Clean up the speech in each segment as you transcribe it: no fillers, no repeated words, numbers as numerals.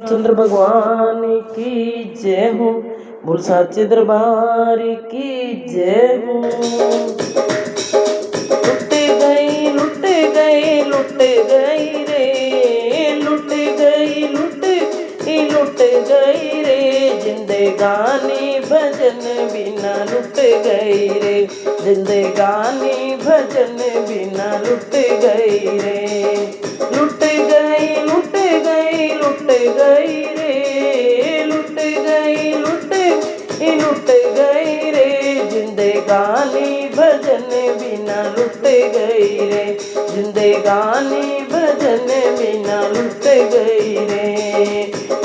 चंद्र भगवान की जय हो, बोल साचे दरबार की जय हो। लुट गई लुट गई रे, लुट गई लुट गई रे, जिंदगानी भजन बिना लुट गई रे, जिंदगानी भजन बिना लुट गई रे, लुट गई लुट गई लुट गई रे, लुट गई लुट गई रे, जिंदगानी भजन बिना लुट गई रे, जिंदगानी भजन बिना लुट गई रे।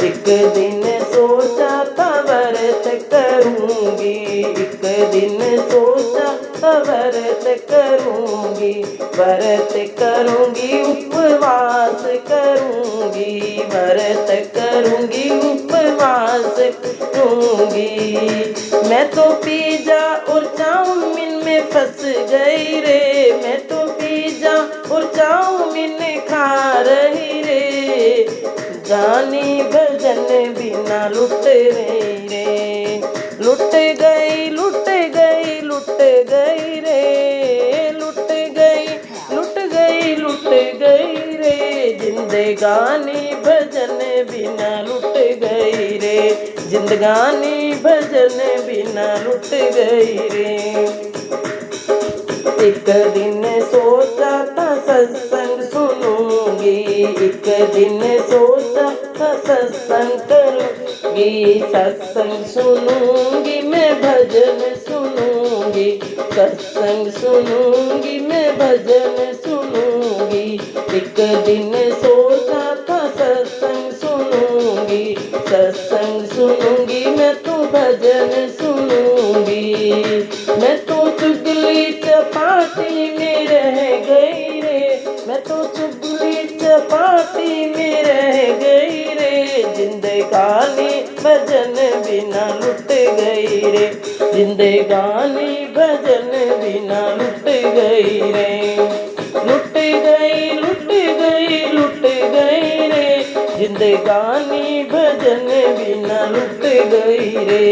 एक दिन सोचा था व्रत करूंगी, एक दिन सोचा था व्रत करूंगी, व्रत करूंगी उपवास करूंगी, व्रत करूंगी उपवास करूंगी। मैं तो पिज़्ज़ा और चाउमीन में फंस गई रे, मैं तो पिज़्ज़ा और चाउमीन खा रही रे, जानी भजन बिना लुट रही रे, लुट गई लुट गई लुट गई रे, लुट गई लुट गई लुट गई रे, जिंदगानी भजन बिना लुट गई रे, जिंदगानी भजन बिना लुट गई रे। एक दिन सोचा था सत्संग सुनूंगी, एक दिन सोचा था सत्संग करूंगी, सत्संग सुनूंगी मैं भजन सुनूंगी, सत्संग सुनूंगी मैं भजन सुनूंगी। एक दिन सोचा था सत्संग सुनूंगी, सत्संग सुनूंगी मैं तो भजन सुनूंगी। मैं तो चुगली चपाटी में रह गई रे, मैं तो चुगली चपाटी में रह गई रे, जिंदगानी भजन बिना लुट गई रे, जिंदगानी भजन बिना लुट गई रे, लुट गई लुट गई लुट गई रे, जिंदगानी भजन बिना लुट गई रे।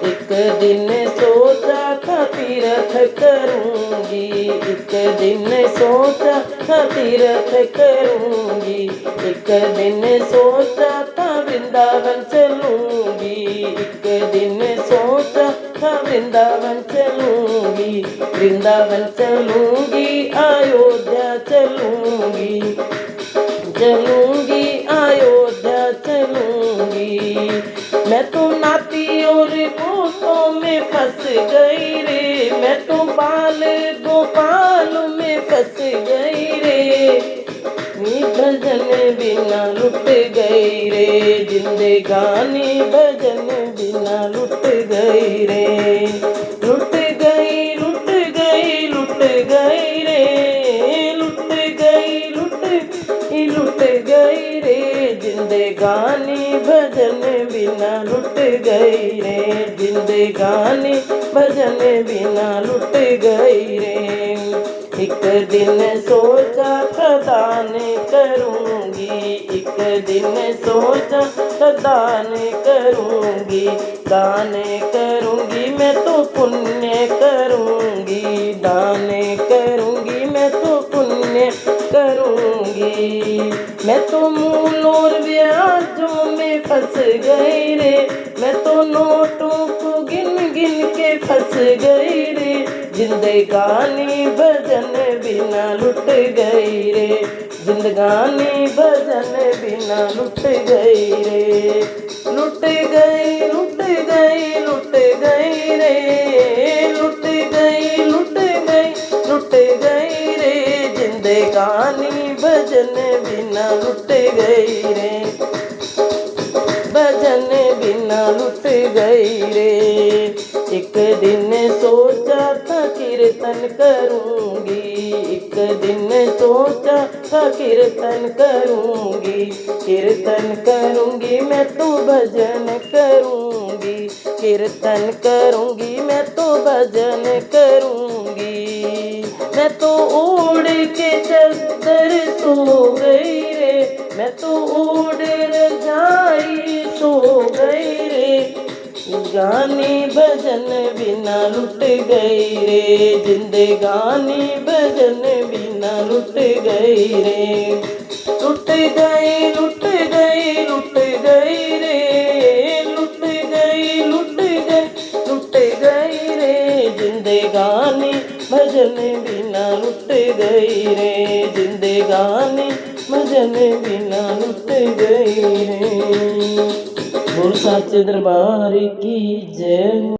एक दिन सोचा था तीर्थ करूंगी, एक दिन सोचा था तीर्थ करूंगी, एक दिन सोचा था वृंदावन चलूंगी, एक दिन सोचा था वृंदावन चलूंगी, वृंदावन चलूंगी अयोध्या चलूंगी, चलूंगी अयोध्या चलूंगी। मैं तो नाती और गोतों में फंस गई रे, मैं तो बाल गोपाल में फंस गई रे, भजन बिना लुट गई रे, जिंदगानी भजन बिना लुट गई रे, लुट गई लुट गई लुट गई रे, लुट गई लुट गई रे, जिंदगानी भजन बिना लुट गई रे, जिंदगानी भजन बिना लुट गई रे। एक दिन सोचा था दान करूंगी, एक दिन सोचा था दान करूंगी, दान करूंगी मैं तो पुण्य करूंगी, दान करूंगी मैं तो पुण्य करूंगी। मैं तो मूल और ब्याजों में फंस गई रे, मैं तो नोटों को गिन गिन के फंस गई रे, जिंदगानी भजन बिना लुट गई रे, जिंदगानी भजन बिना लुट गई रे, लुट गई लुट गई लुट गई रे, लुट गई लुट गई लुट गई रे, जिंदगानी भजन बिना लुट गई रे, भजन बिना लुट गई रे। एक दिन सोचा था कीर्तन करूंगी, एक दिन सोचा था कीर्तन करूंगी, कीर्तन करूंगी मैं तो भजन करूंगी, कीर्तन करूंगी मैं तो भजन करूंगी। मैं तो ओढ़ के चद्दर सो गई रे, मैं तो ओढ़ रजा गानी भजन बिना लुट गई रे, जिंदगानी भजन बिना लुट गई रे। लुट गई लुट गई लुट गई रे, लुट गई लुट गई लुट गई रे, जिंदगानी भजन बिना लुट गई रे, जिंदगानी भजन बिना लुट गई रे। बोल साचे दरबार की जय।